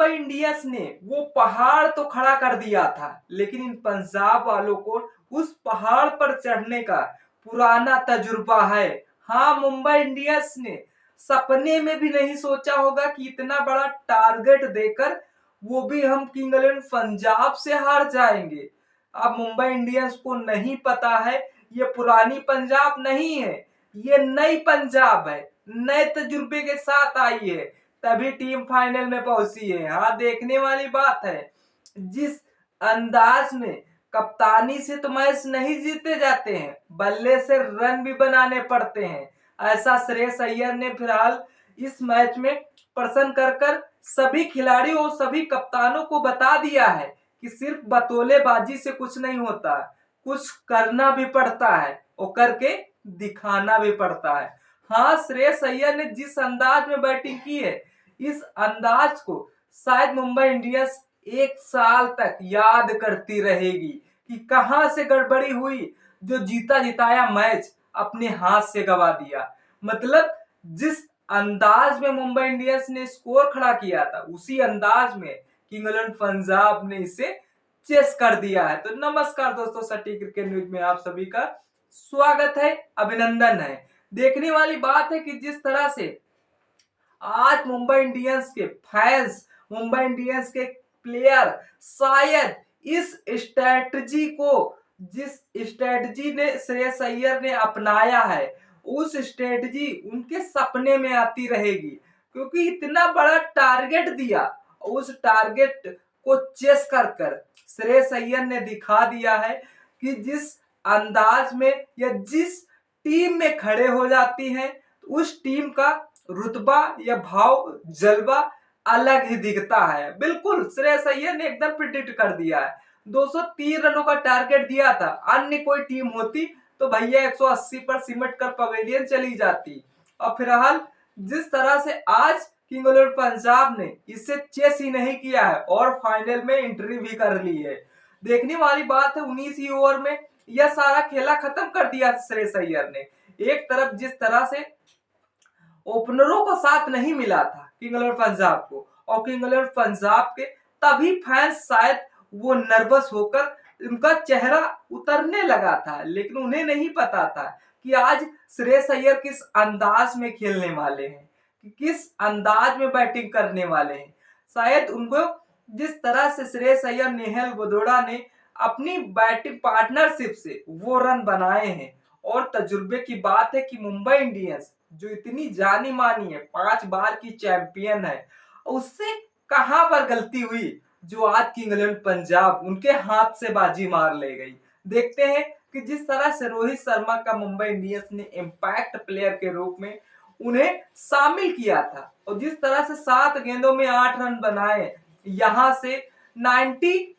Mumbai Indians ने वो पहाड़ तो खड़ा कर दिया था, लेकिन इन पंजाब वालों को उस पहाड़ पर चढ़ने का पुराना तजुर्बा है। हाँ, मुंबई इंडियंस ने सपने में भी नहीं सोचा होगा कि इतना बड़ा टारगेट देकर वो भी हम किंग इलेवन पंजाब से हार जाएंगे। अब मुंबई इंडियंस को नहीं पता है ये पुरानी पंजाब नहीं है, ये नई पंजाब है, नए तजुर्बे के साथ आई है, तभी टीम फाइनल में पहुंची है। हाँ, देखने वाली बात है। जिस अंदाज में कप्तानी से तो मैच नहीं जीते जाते हैं, बल्ले से रन भी बनाने पड़ते हैं, ऐसा श्रेयस अय्यर ने फिलहाल इस मैच में प्रदर्शन कर सभी खिलाड़ियों और सभी कप्तानों को बता दिया है कि सिर्फ बतौलेबाजी से कुछ नहीं होता, कुछ करना भी पड़ता है और करके दिखाना भी पड़ता है। हाँ, श्रेयस अय्यर ने जिस अंदाज में बैटिंग की है, इस अंदाज को शायद मुंबई इंडियंस एक साल तक याद करती रहेगी कि कहां से गड़बड़ी हुई, जो जीता जिताया मैच अपने हाथ से गवा दिया। मतलब जिस अंदाज में मुंबई इंडियंस ने स्कोर खड़ा किया था, उसी अंदाज में किंग इलेवन पंजाब ने इसे चेस कर दिया है। तो नमस्कार दोस्तों, सटीक क्रिकेट न्यूज में आप सभी का स्वागत है, अभिनंदन है। देखने वाली बात है कि जिस तरह से आज मुंबई इंडियंस के फैंस, मुंबई इंडियंस के प्लेयर शायद इस स्ट्रेटजी को, जिस स्ट्रेटजी ने श्रेयस अय्यर ने अपनाया है, उस स्ट्रेटजी उनके सपने में आती रहेगी, क्योंकि इतना बड़ा टारगेट दिया, उस टारगेट को चेस कर श्रेयस अय्यर ने दिखा दिया है कि जिस अंदाज में या जिस टीम में खड़े हो जाती हैं, उस टीम का रुतबा या भाव जलवा अलग ही दिखता है। बिल्कुल श्रेयस अय्यर ने एकदम प्रिडिक्ट कर दिया है। 203 रनों का टारगेट दिया था, अन्य कोई टीम होती तो भैया 180 पर सिमट कर पवेलियन चली जाती। और फिलहाल जिस तरह से आज किंग इलेवन पंजाब ने इसे चेस ही नहीं किया है और फाइनल में एंट्री भी कर ली है। देखने वाली बात है, 19 ही ओवर में यह सारा खेला खत्म कर दिया श्रेयस अय्यर ने। एक तरफ जिस तरह से ओपनरों को साथ नहीं मिला था किंग इलेवन पंजाब को, और किंग इलेवन पंजाब के तभी फैंस शायद वो नर्वस होकर उनका चेहरा उतरने लगा था, लेकिन उन्हें नहीं पता था कि आज श्रेयस अय्यर किस अंदाज में खेलने वाले हैं, कि किस अंदाज में बैटिंग करने वाले हैं। शायद उनको जिस तरह से श्रेयस अय्यर, नेहल वोडोड़ा ने अपनी बैटिंग पार्टनरशिप से वो रन बनाए हैं, और तजुर्बे की बात है कि मुंबई इंडियंस जो इतनी जानी मानी है, 5 बार की चैंपियन है, उससे कहां पर गलती हुई जो आज किंग इलेवन पंजाब उनके हाथ से बाजी मार ले गई। देखते हैं कि जिस तरह से रोहित शर्मा का मुंबई इंडियंस ने इम्पैक्ट प्लेयर के रूप में उन्हें शामिल किया था, और जिस तरह से 7 गेंदों में 8 रन बनाए, यहां से 90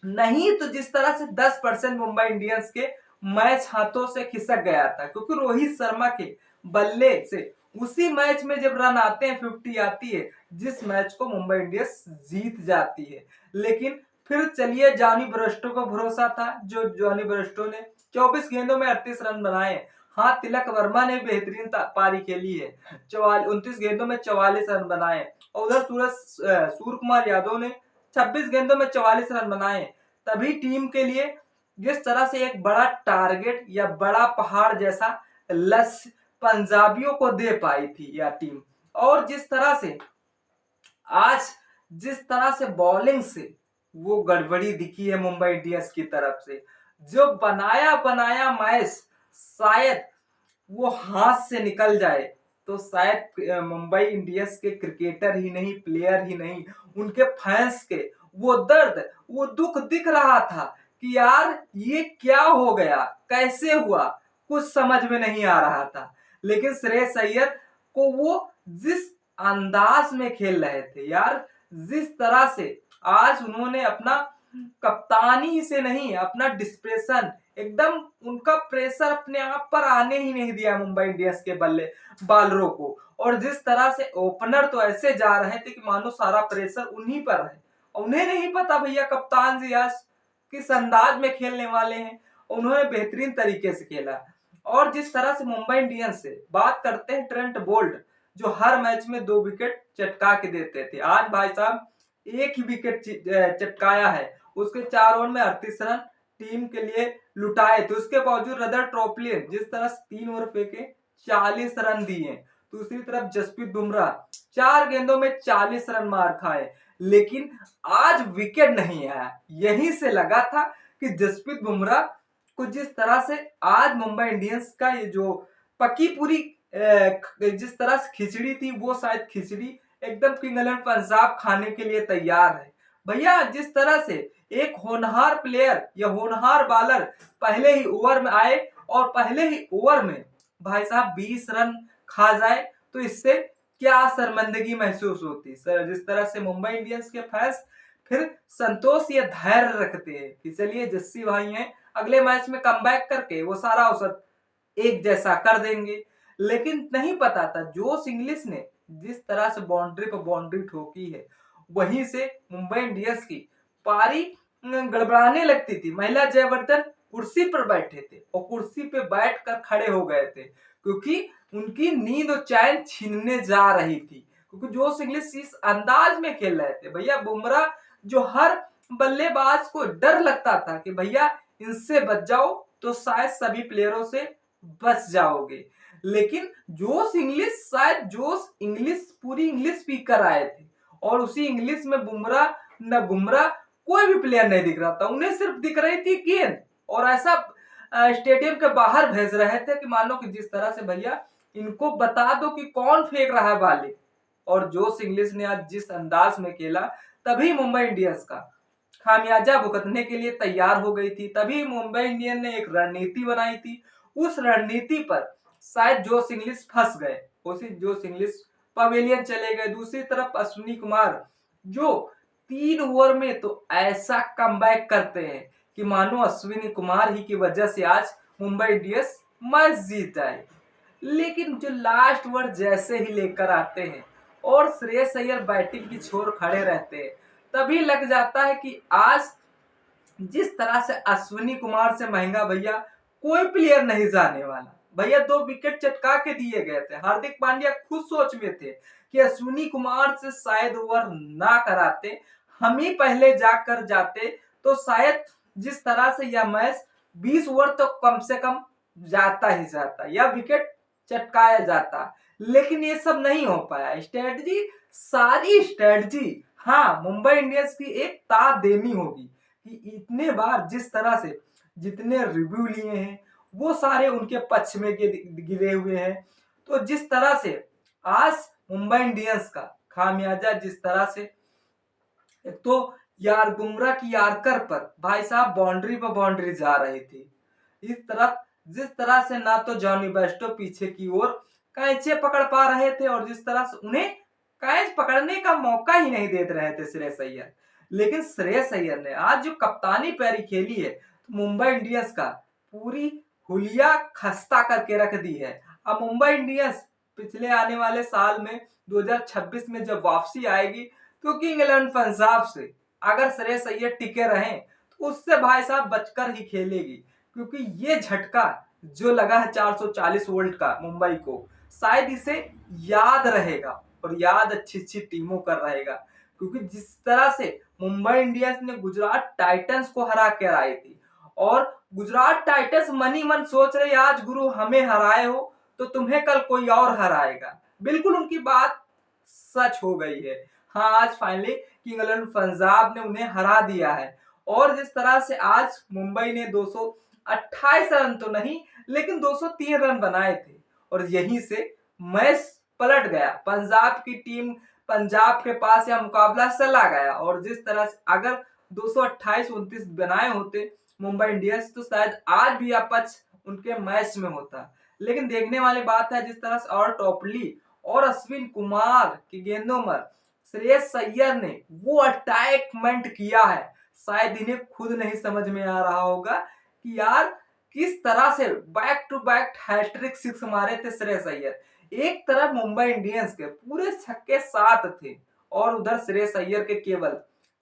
नहीं तो जिस तरह से 10% मुंबई इंडियंस के मैच हाथों से खिसक गया था, क्योंकि रोहित शर्मा के बल्ले से उसी मैच में जब रन आते हैं, 50 आती है, जिस मैच को मुंबई इंडियंस जीत जाती है। लेकिन फिर चलिए, जॉनी ब्रेस्टो को भरोसा था, जो जॉनी ब्रेस्टो ने 24 गेंदों में 38 रन बनाए। हाँ, तिलक वर्मा ने बेहतरीन पारी खेली है, 29 गेंदों में 44 रन बनाए, और उधर सूर्य कुमार यादव ने 26 गेंदों में 44 रन बनाए। तभी टीम के लिए जिस तरह से एक बड़ा टारगेट या बड़ा पहाड़ जैसा लक्ष्य पंजाबियों को दे पाई थी यह टीम, और जिस तरह से आज जिस तरह से बॉलिंग से वो गड़बड़ी दिखी है मुंबई इंडियंस की तरफ से, जो बनाया बनाया मैच शायद वो हाथ से निकल जाए, तो शायद मुंबई इंडियंस के क्रिकेटर ही नहीं, प्लेयर ही नहीं, उनके फैंस के वो दर्द, वो दुख दिख रहा था कि यार ये क्या हो गया, कैसे हुआ, कुछ समझ में नहीं आ रहा था। लेकिन श्रेयस अय्यर को वो जिस अंदाज में खेल रहे थे यार, जिस तरह से आज उन्होंने अपना कप्तानी से नहीं, अपना डिस्प्रेशन, एकदम उनका प्रेशर अपने आप पर आने ही नहीं दिया मुंबई इंडियंस के बल्ले बॉलरों को, और जिस तरह से ओपनर तो ऐसे जा रहे थे कि मानो सारा प्रेशर उन्हीं पर है। उन्हें नहीं पता भैया कप्तान जी आज किस अंदाज में खेलने वाले हैं, उन्होंने बेहतरीन तरीके से खेला। और जिस तरह से मुंबई इंडियंस से बात करते हैं, ट्रेंट बोल्ट जो हर मैच में 2 विकेट चटका के देते थे, आज भाई साहब एक ही विकेट चटकाया है। उसके 4 ओवर में 38 रन टीम के लिए लुटाए थे। उसके बावजूद रदर टॉपलिन जिस तरह 3 ओवर फेंके 40 रन दिए। दूसरी तरफ जसप्रीत बुमराह 4 गेंदों में 40 रन मार खाए, लेकिन आज विकेट नहीं आया। यहीं से लगा था कि जसप्रीत बुमराह को जिस तरह से आज मुंबई इंडियंस का ये जो पकी पूरी जिस तरह से खिचड़ी थी, वो शायद खिचड़ी एकदम किंग इलेवन पंजाब खाने के लिए तैयार है। भैया जिस तरह से एक होनहार प्लेयर या होनहार बॉलर पहले ही ओवर में आए और पहले ही ओवर में भाई साहब 20 रन खा जाए, तो इससे क्या शर्मिंदगी महसूस होती सर। जिस तरह से मुंबई इंडियंस के फैंस फिर संतोष या धैर्य रखते हैं कि चलिए जस्सी भाई हैं, अगले मैच में कमबैक करके वो सारा औसत एक जैसा कर देंगे। लेकिन नहीं पता था जोश इंग्लिश ने जिस तरह से बाउंड्री पर बाउंड्री ठोकी है, वहीं से मुंबई इंडियंस की पारी गड़बड़ाने लगती थी। महिला जयवर्धन कुर्सी पर बैठे थे और कुर्सी पे बैठकर खड़े हो गए थे, क्योंकि उनकी नींद और चैन छीनने जा रही थी। क्योंकि जोश इंग्लिश इस अंदाज में खेल रहे थे भैया, बुमराह जो हर बल्लेबाज को डर लगता था कि भैया इनसे बच जाओ तो शायद सभी प्लेयरों से बच जाओगे। लेकिन जोश इंग्लिश शायद जोश इंग्लिश पूरी इंग्लिश स्पीकर आए थे और उसी इंग्लिश में बुमराह न बुमराह कोई भी प्लेयर नहीं दिख रहा था। उन्हें सिर्फ दिख रही थी गेंद, और ऐसा स्टेडियम के बाहर भेज रहे थे कि मानो कि जिस तरह से भैया इनको बता दो कि कौन फेंक रहा है बाली। और जोश इंग्लिश ने आज जिस अंदाज में खेला, तभी मुंबई इंडियंस का खामियाजा भुगतने के लिए तैयार हो गई थी। तभी मुंबई इंडियन ने एक रणनीति बनाई थी। उस रणनीति पर शायद जोश इंग्लिश फंस गए। उसी जोश इंग्लिश पवेलियन चले गए। दूसरी तरफ अश्विनी कुमार जो 3 ओवर में तो ऐसा कमबैक करते हैं कि मानो अश्विनी कुमार ही की वजह से आज मुंबई इंडियंस मैच जीत जाए। लेकिन जो लास्ट ओवर जैसे ही लेकर आते हैं और श्रेयस अय्यर बैटिंग की छोर खड़े रहते हैं, तभी लग जाता है कि आज जिस तरह से अश्विनी कुमार से महंगा भैया कोई प्लेयर नहीं जाने वाला। भैया 2 विकेट चटका के दिए गए थे। हार्दिक पांड्या खुद सोच में थे कि अश्विनी कुमार से शायद ओवर ना कराते, हम ही पहले जाकर जाते तो शायद जिस तरह से यह मैच 20 ओवर तो कम से कम जाता ही जाता या विकेट चटकाया जाता। लेकिन ये सब नहीं हो पाया। स्ट्रेटजी सारी स्ट्रेटजी हाँ मुंबई इंडियंस की एक ता देनी होगी कि इतने बार जिस तरह से जितने रिव्यू लिए हैं वो सारे उनके पक्ष में गिरे हुए हैं। तो जिस तरह से आज मुंबई इंडियंस का खामियाजा जिस तरह से, एक तो यार बुमराह की यार्कर पर भाई साहब बाउंड्री पर बाउंड्री जा रही थी। इस तरफ जिस तरह से ना तो जॉनी बेस्टो पीछे की ओर कैचे पकड़ पा रहे थे और जिस तरह से उन्हें कैच पकड़ने का मौका ही नहीं दे रहे थे श्रेयस अय्यर। लेकिन श्रेयस अय्यर ने आज जो कप्तानी पैरी खेली है, तो मुंबई इंडियंस का पूरी हुलिया खस्ता करके रख दी है। अब मुंबई इंडियंस पिछले आने वाले साल में 2026 में जब वापसी आएगी, तो किंग इलेवन पंजाब से अगर श्रेयस अय्यर टिके रहे तो उससे भाई साहब बचकर ही खेलेगी। क्योंकि ये झटका जो लगा है 440 वोल्ट का मुंबई को, शायद इसे याद रहेगा और याद अच्छी अच्छी टीमों कर रहेगा। क्योंकि जिस तरह से मुंबई इंडियंस ने गुजरात टाइटंस को हरा कर आई थी और गुजरात टाइटंस मनी मन सोच रहे आज गुरु हमें हराए हो तो तुम्हें कल कोई और हराएगा। बिल्कुल उनकी बात सच हो गई है। हाँ आज फाइनली किंग इलेवन पंजाब ने उन्हें हरा दिया है। और जिस तरह से आज मुंबई ने 228 रन तो नहीं लेकिन 203 रन बनाए थे और यहीं से मैच पलट गया। पंजाब की टीम पंजाब के पास यह मुकाबला चला गया और जिस तरह से अगर 228-29 बनाए होते मुंबई इंडियंस तो शायद आज भी अपच उनके मैच में होता। लेकिन देखने वाली बात है जिस तरह से और टॉपली और अश्विन कुमार की गेंदों पर श्रेयस अय्यर ने वो अटैकमेंट किया है, शायद इन्हें खुद नहीं समझ में आ रहा होगा कि यार किस तरह से बैक टू बैक हैट्रिक 6 मारे थे श्रेयस अय्यर। एक तरफ मुंबई इंडियंस के पूरे छक्के 7 थे और उधर श्रेयस अय्यर के केवल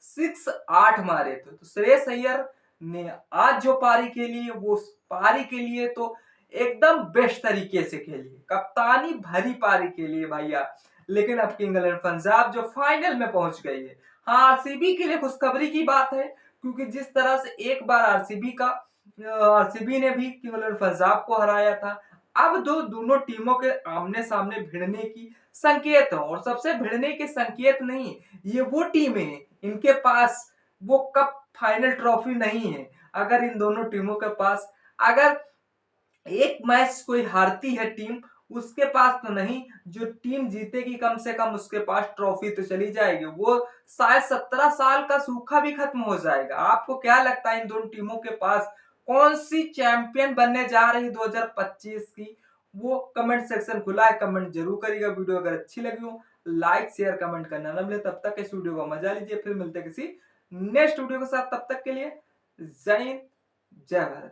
6-8 मारे थे। तो श्रेयस अय्यर ने आज जो पारी खेली है वो पारी के लिए तो एकदम बेस्ट तरीके से खेली है, कप्तानी भरी पारी खेली है भैया। लेकिन अब किंग इलेवन पंजाब जो फाइनल में पहुंच गई है, हाँ, आरसीबी के लिए खुशखबरी की बात है, क्योंकि जिस तरह से एक बार आरसीबी ने भी केवल पंजाब को हराया था, अब दोनों टीमों के आमने-सामने भिड़ने की संकेत है। और सबसे भिड़ने के संकेत नहीं, ये वो टीमें हैं, इनके पास वो कप फाइनल ट्रॉफी नहीं है। अगर इन दोनों टीमों के पास अगर एक मैच कोई हारती है टीम, उसके पास तो नहीं, जो टीम जीतेगी कम से कम उसके पास ट्रॉफी तो चली जाएगी। वो शायद 17 साल का सूखा भी खत्म हो जाएगा। आपको क्या लगता है इन दोनों टीमों के पास कौन सी चैंपियन बनने जा रही 2025 की? वो कमेंट सेक्शन खुला है, कमेंट जरूर करिएगा। वीडियो अगर अच्छी लगी हो लाइक शेयर कमेंट करना ना भूलिए। तब तक इस वीडियो को मजा लीजिए, फिर मिलते हैं किसी नेक्स्ट वीडियो के साथ। तब तक के लिए जय हिंद, जय भारत।